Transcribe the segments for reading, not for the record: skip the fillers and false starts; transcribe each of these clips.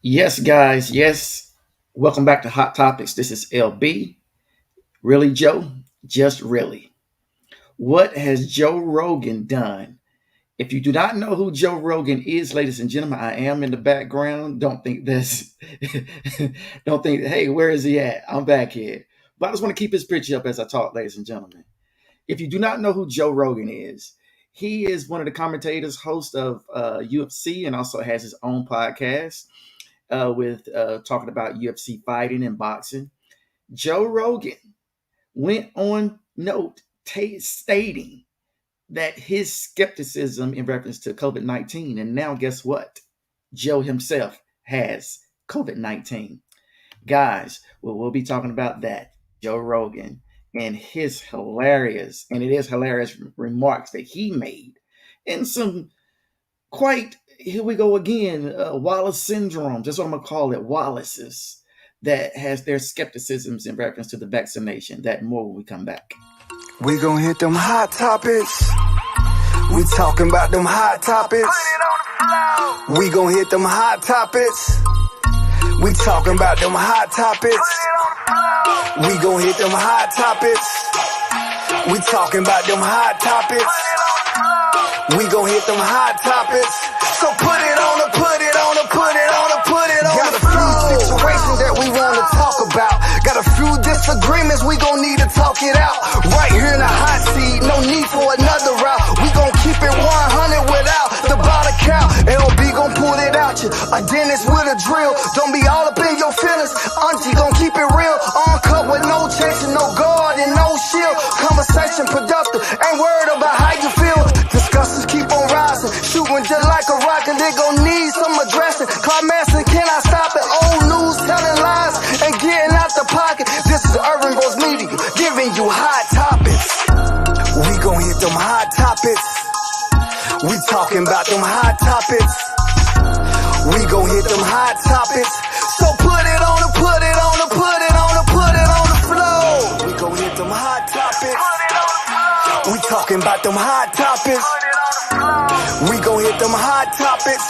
Yes, guys. Yes. Welcome back to Hot Topics. This is LB. Really, Joe? Just really. What has Joe Rogan done? If you do not know who Joe Rogan is, ladies and gentlemen, I am in the background. Don't think this. Don't think, hey, where is he at? I'm back here. But I just want to keep his picture up as I talk, ladies and gentlemen. If you do not know who Joe Rogan is, he is one of the commentators, host of UFC, and also has his own podcast with talking about UFC fighting and boxing. Joe Rogan went on note stating that his skepticism in reference to COVID-19, and now guess what? Joe himself has COVID-19. Guys, we'll be talking about that. Joe Rogan and his hilarious, and it is hilarious remarks that he made, and some quite, here we go again, Wallace syndrome. That's what I'm gonna call it, Wallace's, that has their skepticisms in reference to the vaccination. That more when we come back. We gon' hit them hot topics. We talking about them hot topics. We gon' hit them hot topics. We talking about them hot topics. We gon' hit them hot topics. We talking about them hot topics. We gon' hit them hot topics. So put it on the, put it on the, put it on the, put it on. Got a few situations that we wanna talk about. Got a few disagreements, we gon' need to talk it out. Right here in the hot seat, no need for another route. We gon' keep it 100 without the bottom count. LB gon' pull it out you. A dentist with a drill. Don't be all up in your feelings. Auntie gon' keep it real. Uncut with no chasing, no guard and no shield. Conversation productive, ain't worried about how you feel. Discussions keep on rising, shooting just like a rocket. They gon' need some aggression. Climaxing, can I stop it? Old news telling lies and getting out the pocket. This is Urban Growth Media, giving you hot topics. We gon' hit them hot topics. We talking about them hot topics. We gon' hit them hot topics. So put it on the, put it on the, put it on the, put it on the floor. We gon' hit them hot topics. We talking about them hot topics. We gon' hit them hot topics.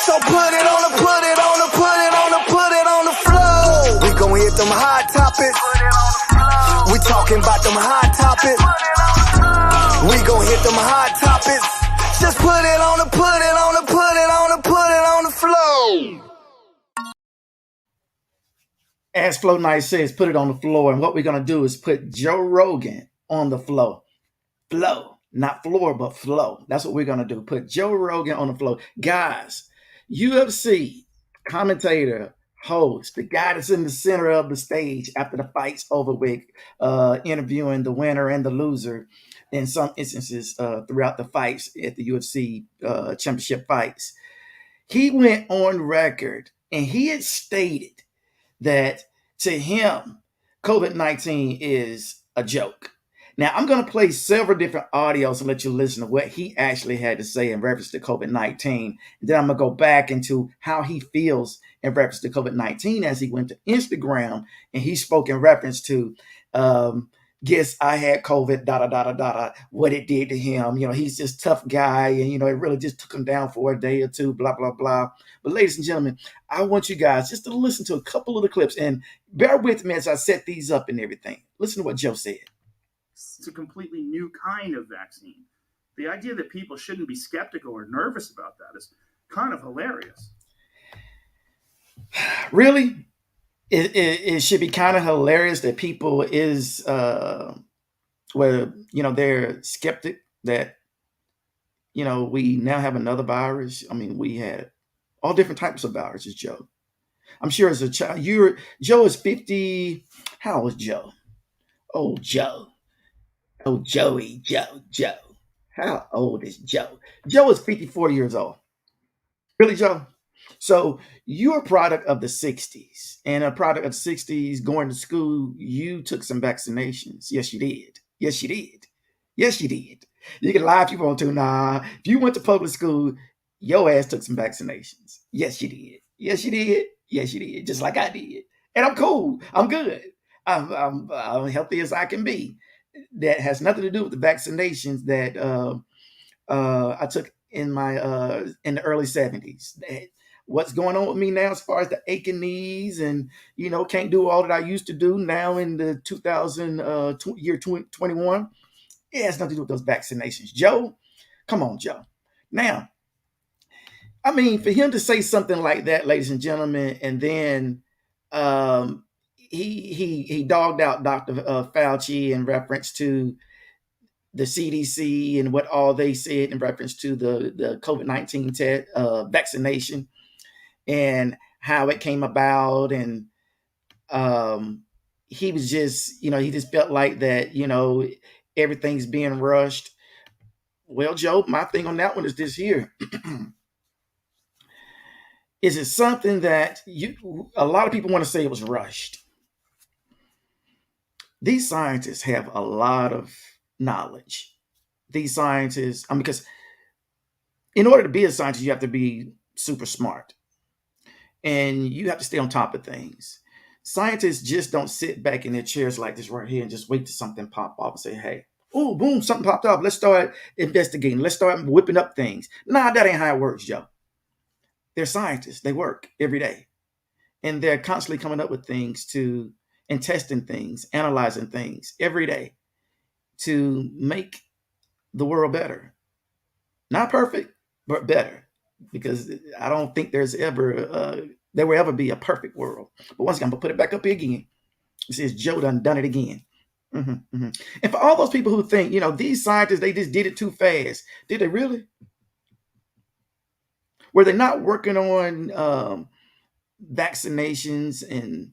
So put it on the, put it on the, put it on the, put it on the floor. We gon' hit them hot topics. We talking about them hot topics. We gon' hit them hot topics. Just put it on the, put it on the, put it on the, put it on the floor. As Flo Nice says, put it on the floor. And what we're gonna do is put Joe Rogan on the floor. Flow, not floor, but flow. That's what we're gonna do. Put Joe Rogan on the floor. Guys, UFC commentator, host, the guy that's in the center of the stage after the fight's over with, interviewing the winner and the loser in some instances throughout the fights at the UFC championship fights. He went on record and he had stated that to him, COVID-19 is a joke. Now, I'm going to play several different audios and let you listen to what he actually had to say in reference to COVID-19. And then I'm going to go back into how he feels in reference to COVID-19 as he went to Instagram and he spoke in reference to, guess I had COVID, what it did to him. You know, he's just a tough guy and, you know, it really just took him down for a day or two, blah, blah, blah. But ladies and gentlemen, I want you guys just to listen to a couple of the clips and bear with me as I set these up and everything. Listen to what Joe said. It's a completely new kind of vaccine. The idea that people shouldn't be skeptical or nervous about that is kind of hilarious. Really? It should be kind of hilarious that people is, well, you know, they're skeptic that, you know, we now have another virus. I mean, we had all different types of viruses, Joe. I'm sure as a child, Joe is 50. How old is Joe? Oh, Joe. Oh, Joey, Joe. How old is Joe? Joe is 54 years old. Really, Joe? So you're a product of the 60s and a product of the 60s going to school. You took some vaccinations. Yes, you did. Yes, you did. Yes, you did. You can lie if you want to. Nah, if you went to public school, your ass took some vaccinations. Yes, you did. Yes, you did. Yes, you did. Just like I did. And I'm cool. I'm good. I'm healthy as I can be. That has nothing to do with the vaccinations that I took in my in the early 70s. what's going on with me now as far as the aching knees and, can't do all that I used to do now in the 2000 year 2021. It has nothing to do with those vaccinations. Joe, come on, Joe. Now, I mean, for him to say something like that, ladies and gentlemen, and then he dogged out Dr. Fauci in reference to the CDC and what all they said in reference to the COVID-19 vaccination and how it came about. And he was just, he just felt like that, everything's being rushed. Well, Joe, my thing on that one is this here. Is it something that a lot of people want to say it was rushed? These scientists have a lot of knowledge. These scientists, because in order to be a scientist, you have to be super smart and you have to stay on top of things. Scientists just don't sit back in their chairs like this right here and just wait till something pop off and say, hey, oh, boom, something popped up. Let's start investigating. Let's start whipping up things. Nah, that ain't how it works, Joe. They're scientists. They work every day. And they're constantly coming up with things and testing things, analyzing things every day to make the world better. Not perfect, but better. Because I don't think there will ever be a perfect world. But once again, I'm going to put it back up here again. It says Joe done it again. And for all those people who think, these scientists, they just did it too fast. Did they really? Were they not working on vaccinations and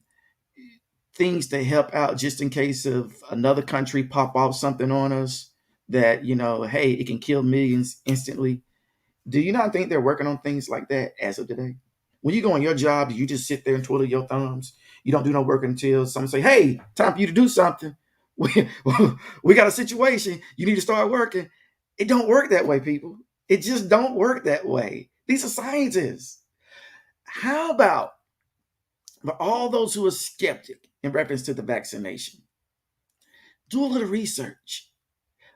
things to help out just in case of another country pop off something on us that, hey, it can kill millions instantly? Do you not think they're working on things like that as of today? When you go on your job, you just sit there and twiddle your thumbs. You don't do no work until someone say, hey, time for you to do something. We got a situation. You need to start working. It don't work that way, people. It just don't work that way. These are scientists. How about for all those who are skeptic in reference to the vaccination? Do a little research.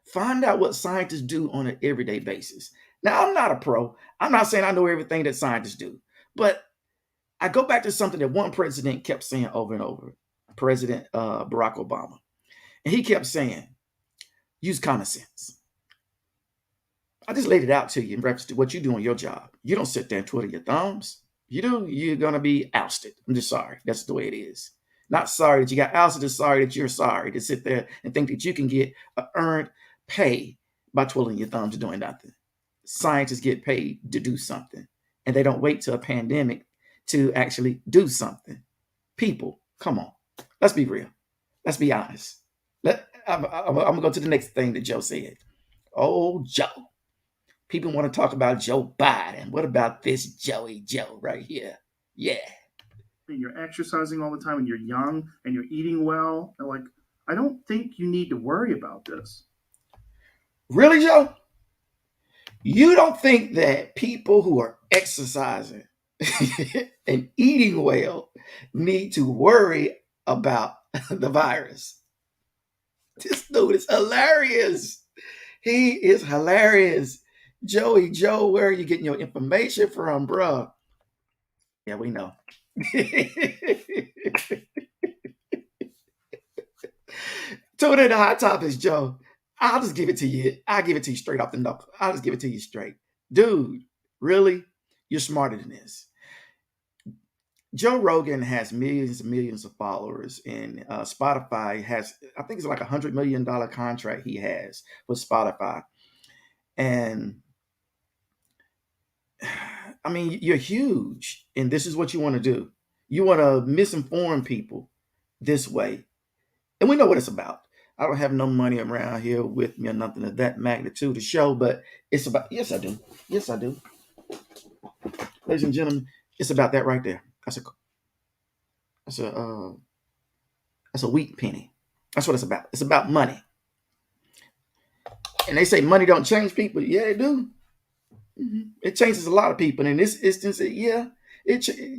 Find out what scientists do on an everyday basis. Now, I'm not a pro. I'm not saying I know everything that scientists do, but I go back to something that one president kept saying over and over, President Barack Obama. And he kept saying, use common sense. I just laid it out to you in reference to what you do on your job. You don't sit there and twiddle your thumbs. You do, you're going to be ousted. I'm just sorry. That's the way it is. Not sorry that you got ousted, just sorry that you're sorry to sit there and think that you can get earned pay by twiddling your thumbs and doing nothing. Scientists get paid to do something, and they don't wait till a pandemic to actually do something. People, come on. Let's be real. Let's be honest. I'm going to go to the next thing that Joe said. Oh, Joe. People want to talk about Joe Biden. What about this Joey Joe right here? Yeah. And you're exercising all the time and you're young and you're eating well. And like, I don't think you need to worry about this. Really, Joe? You don't think that people who are exercising and eating well need to worry about the virus? This dude is hilarious. He is hilarious. Joey Joe, where are you getting your information from, bro? Yeah, we know. Tune in to Hot Topics, Joe. I'll just give it to you. I'll give it to you straight off the knuckle. I'll just give it to you straight. Dude, really? You're smarter than this. Joe Rogan has millions and millions of followers, and Spotify has, I think it's like $100 million contract he has with Spotify. And I mean, you're huge, and this is what you want to do. You want to misinform people this way. And we know what it's about. I don't have no money around here with me or nothing of that magnitude to show, but it's about, yes, I do. Yes, I do. Ladies and gentlemen, it's about that right there. That's a wheat penny. That's what it's about. It's about money. And they say money don't change people. Yeah, it do. It changes a lot of people. And in this instance, yeah,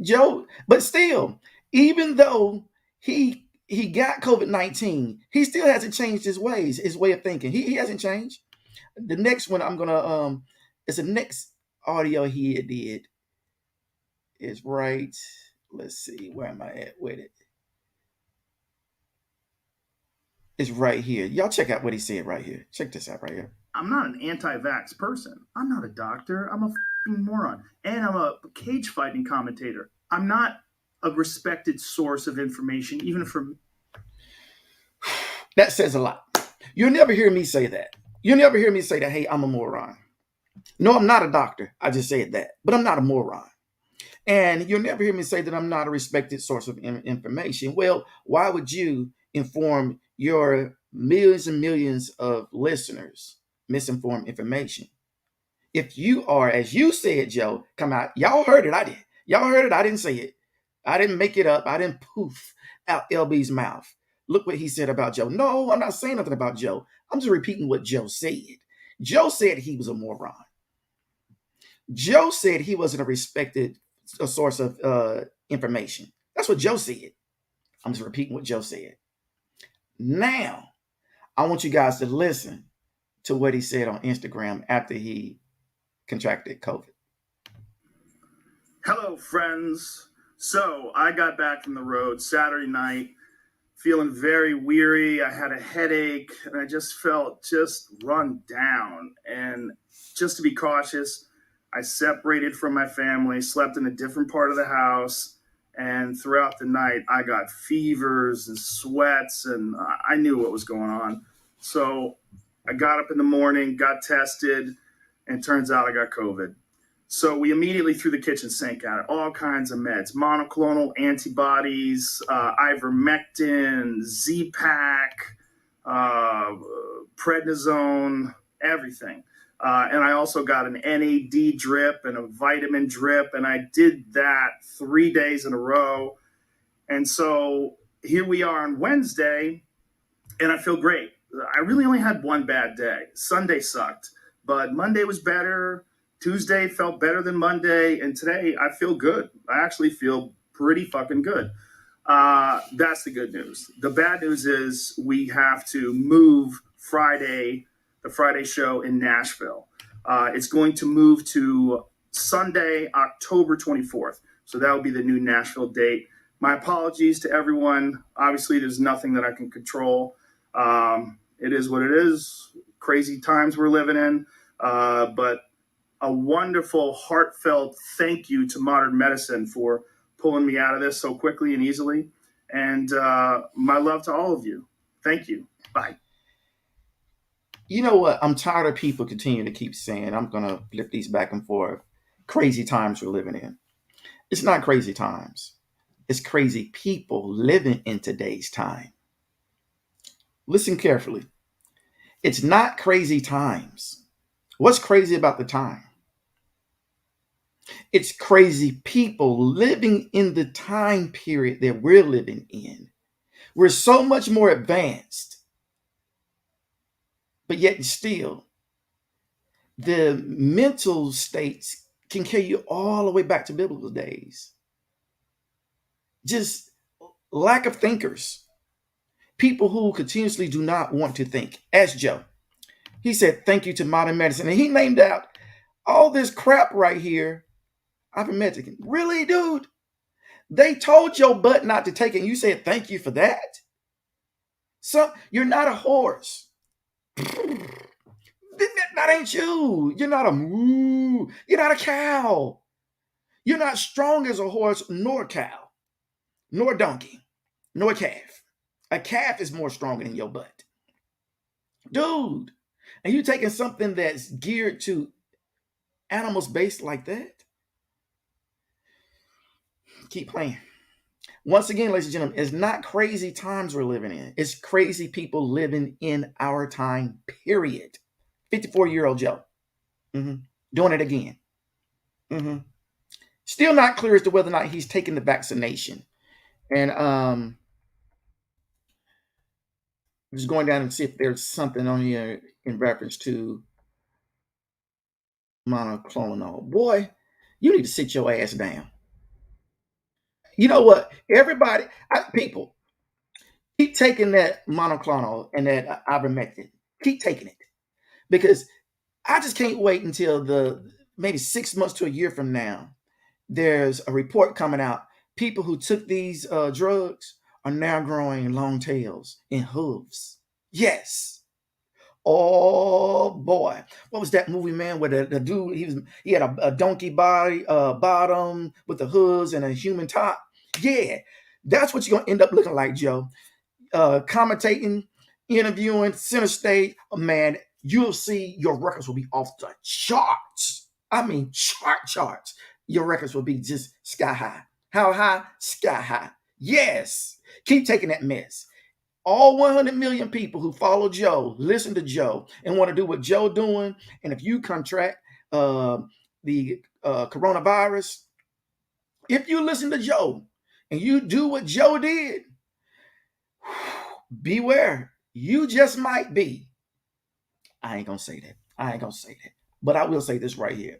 Joe. But still, even though he got COVID-19, he still hasn't changed his ways, his way of thinking. He hasn't changed. The next one I'm gonna it's the next audio he did. is right. Let's see, where am I at with it? It's right here. Y'all check out what he said right here. Check this out right here. I'm not an anti-vax person. I'm not a doctor. I'm a moron, and I'm a cage fighting commentator. I'm not a respected source of information, even from. That says a lot. You'll never hear me say that. You'll never hear me say that, hey, I'm a moron. No, I'm not a doctor. I just said that. But I'm not a moron. And you'll never hear me say that I'm not a respected source of information. Well, why would you inform your millions and millions of listeners misinformed information? If you are, as you said, Joe, come out. Y'all heard it. I did. Y'all heard it. I didn't say it. I didn't make it up. I didn't poof out LB's mouth. Look what he said about Joe. No, I'm not saying nothing about Joe. I'm just repeating what Joe said. Joe said he was a moron. Joe said he wasn't a respected source of information. That's what Joe said. I'm just repeating what Joe said. Now, I want you guys to listen to what he said on Instagram after he contracted COVID. Hello, friends. So I got back from the road Saturday night, feeling very weary. I had a headache, and I just felt run down. And just to be cautious, I separated from my family, slept in a different part of the house, and throughout the night, I got fevers and sweats, and I knew what was going on. So I got up in the morning, got tested, and turns out I got COVID. So we immediately threw the kitchen sink at it, all kinds of meds, monoclonal antibodies, ivermectin, Z-Pak, prednisone, everything. And I also got an NAD drip and a vitamin drip, and I did that 3 days in a row. And so here we are on Wednesday, and I feel great. I really only had one bad day. Sunday sucked, but Monday was better. Tuesday felt better than Monday, and today I feel good. I actually feel pretty fucking good. That's the good news. The bad news is we have to move the Friday show in Nashville. It's going to move to Sunday, October 24th. So that will be the new Nashville date. My apologies to everyone. Obviously, there's nothing that I can control. It is what it is. Crazy times we're living in. But a wonderful, heartfelt thank you to modern medicine for pulling me out of this so quickly and easily. And my love to all of you. Thank you. Bye. You know what? I'm tired of people continuing to keep saying, I'm going to flip these back and forth. Crazy times we're living in. It's not crazy times. It's crazy people living in today's time. Listen carefully. It's not crazy times. What's crazy about the time? It's crazy people living in the time period that we're living in. We're so much more advanced, but yet still, the mental states can carry you all the way back to biblical days. Just lack of thinkers. People who continuously do not want to think. As Joe. He said, thank you to modern medicine. And he named out all this crap right here. Ivermectin. Really, dude? They told your butt not to take it, and you said thank you for that? So you're not a horse. That ain't you. You're not a moo. You're not a cow. You're not strong as a horse, nor cow, nor donkey, nor calf. A calf is more stronger than your butt. Dude, and you taking something that's geared to animals based like that? Keep playing. Once again, ladies and gentlemen, it's not crazy times we're living in. It's crazy people living in our time, period. 54-year-old Joe. Doing it again. Still not clear as to whether or not he's taken the vaccination. And just going down and see if there's something on here in reference to monoclonal. Boy, you need to sit your ass down. You know what? Everybody, people, keep taking that monoclonal and that ivermectin. Keep taking it. Because I just can't wait until maybe 6 months to a year from now there's a report coming out. People who took these drugs are now growing long tails and hooves. Yes. Oh boy, what was that movie, man? Where the dude he had a donkey body bottom with the hooves and a human top. Yeah, that's what you're gonna end up looking like, Joe. Commentating, interviewing, center stage, man. You'll see your records will be off the charts. I mean, charts. Your records will be just sky high. How high? Sky high. Yes. Keep taking that mess. All 100 million people who follow Joe, listen to Joe, and want to do what Joe doing. And if you contract the coronavirus, if you listen to Joe and you do what Joe did, beware. You just might be. I ain't gonna say that. But I will say this right here.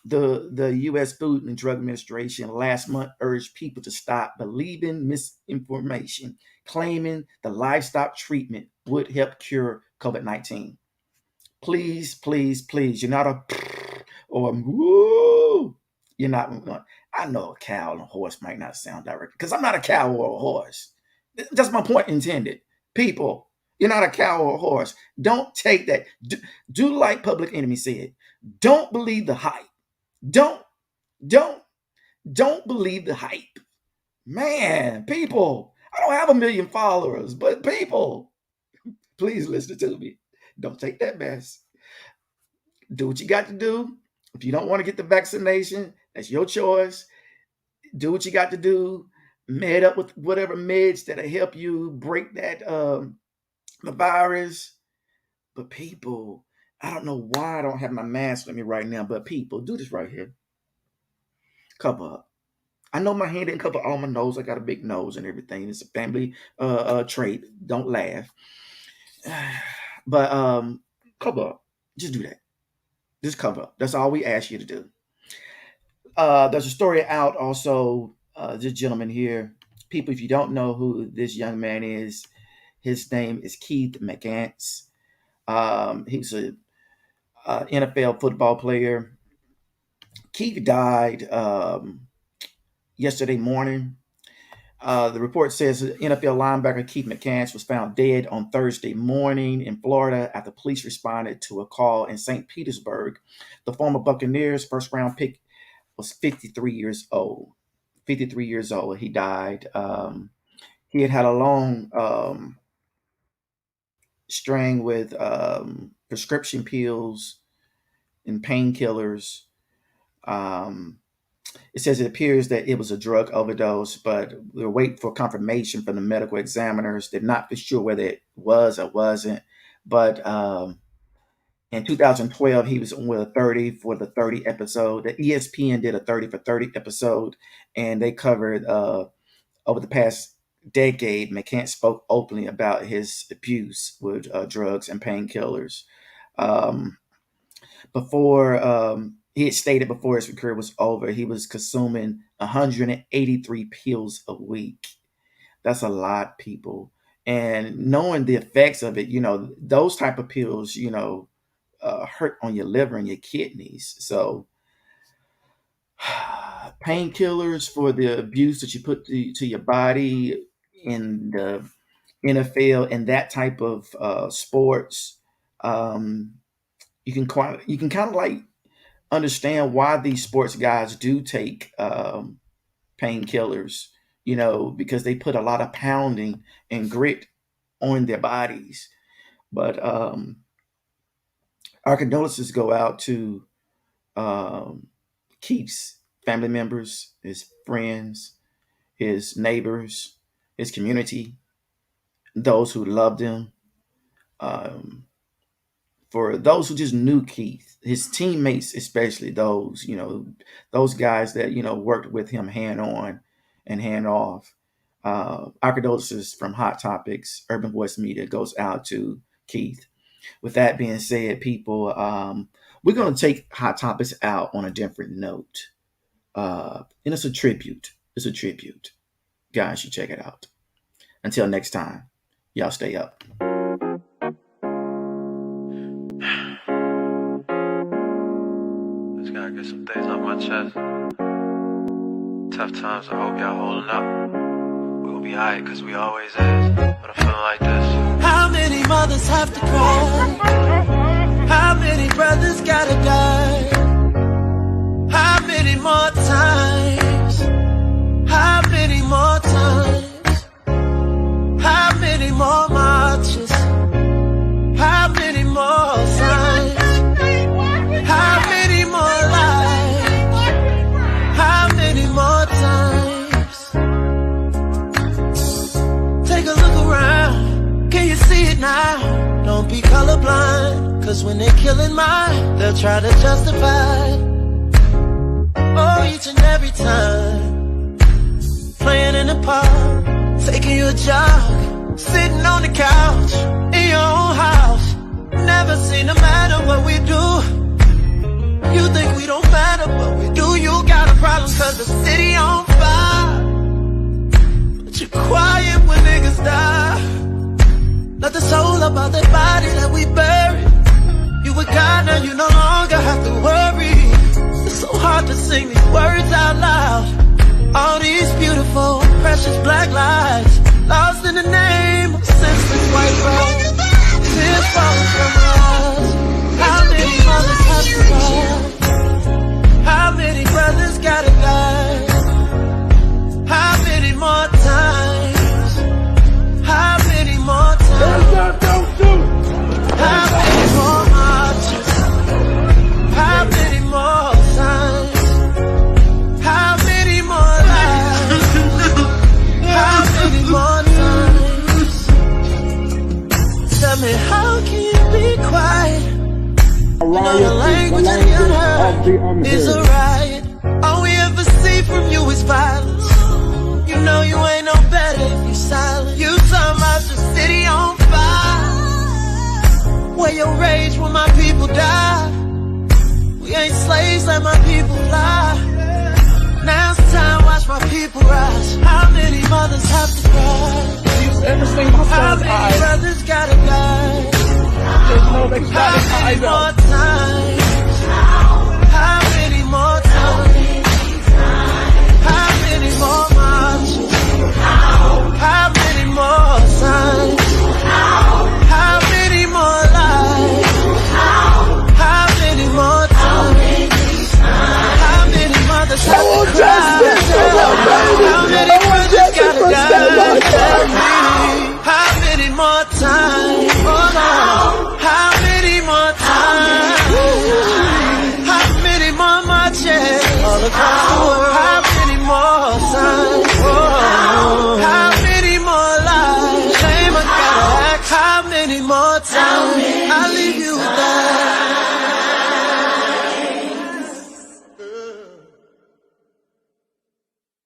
The U.S. Food and Drug Administration last month urged people to stop believing misinformation, claiming the livestock treatment would help cure COVID-19. Please, please, please. You're not a or woo. You're not. I know a cow and a horse might not sound direct because I'm not a cow or a horse. That's my point intended. People, you're not a cow or a horse. Don't take that. Do like Public Enemy said. Don't believe the hype. Don't, don't, don't believe the hype. Man, people, I don't have 1 million followers, but people, please listen to me. Don't take that mess. Do what you got to do. If you don't want to get the vaccination, that's your choice. Do what you got to do. Med up with whatever meds that'll help you break that the virus. But people, I don't know why I don't have my mask with me right now, but people, do this right here. Cover up. I know my hand didn't cover all my nose. I got a big nose and everything. It's a family trait. Don't laugh. But cover up. Just do that. Just cover up. That's all we ask you to do. There's a story out also. This gentleman here. People, if you don't know who this young man is, his name is Keith McCants. He's a NFL football player. Keith died yesterday morning. The report says NFL linebacker Keith McCants was found dead on Thursday morning in Florida after police responded to a call in St. Petersburg. The former Buccaneers first round pick was 53 years old. 53 years old. He died. He had a long string with prescription pills and painkillers. It says it appears that it was a drug overdose, but we're waiting for confirmation from the medical examiners. They're not for sure whether it was or wasn't. But in 2012, he was with a 30 for the 30 episode. The ESPN did a 30 for 30 episode, and they covered over the past decade. McCants spoke openly about his abuse with drugs and painkillers. Before he had stated before his career was over, he was consuming 183 pills a week. That's a lot, people. And knowing the effects of it, those type of pills, hurt on your liver and your kidneys. So painkillers for the abuse that you put to your body in the NFL and that type of sports, you can kind of like understand why these sports guys do take painkillers, because they put a lot of pounding and grit on their bodies. But our condolences go out to Keith's family members, his friends, his neighbors, his community, those who loved him. For those who just knew Keith, his teammates, especially those guys that, worked with him hand on and hand off. Our condolences from Hot Topics, Urban Voice Media goes out to Keith. With that being said, people, we're going to take Hot Topics out on a different note. And it's a tribute. Guys, you check it out. Until next time, y'all stay up. Just gotta get some things off my chest. tough times. I hope y'all holding up. We gon' be alright, cause we always is. But I'm feeling like this. How many mothers have to cry? How many brothers gotta die? How many more times? How many more times? How many more marches? How many more signs? How many more lives? How many more times? Take a look around. Can you see it now? Don't be colorblind, cause when they're killing mine, they'll try to justify it. Oh, each and every time. Playing in the park, taking you a jog, sitting on the couch, in your own house. Never seem to matter what we do. You think we don't matter, but we do. You got a problem cause the city on fire, but you're quiet when niggas die. Let the soul about that body that we buried. You with God now, you no longer have to worry. It's so hard to sing these words out loud. All these beautiful, precious black lives, lost in the name of senseless white rose. Tears falling from our eyes. How many mothers have to cry? How many brothers gotta die? How many more times? How many more times? How many more marches? How many more signs? How many more lives? How many more times? Tell me, how can you be quiet? You know the language in your heart is a riot. All we ever see from you is violence. You know you ain't no better if you silent. You talking about the city on fire, where your rage when my people die. We ain't slaves, let my people fly. Now it's time, watch my people rise. How many mothers have to cry? How many brothers gotta die? How many more times? How many more times? How many more marches? How many more signs? How many more lives? How many more times? How many mothers have to cry? How many brothers gotta die? How many more times? Oh no. How many more times? How many more marches all across the world? How many more signs? Oh, how many more lives? Shame I gotta ask. How many more times? I'll leave you with that.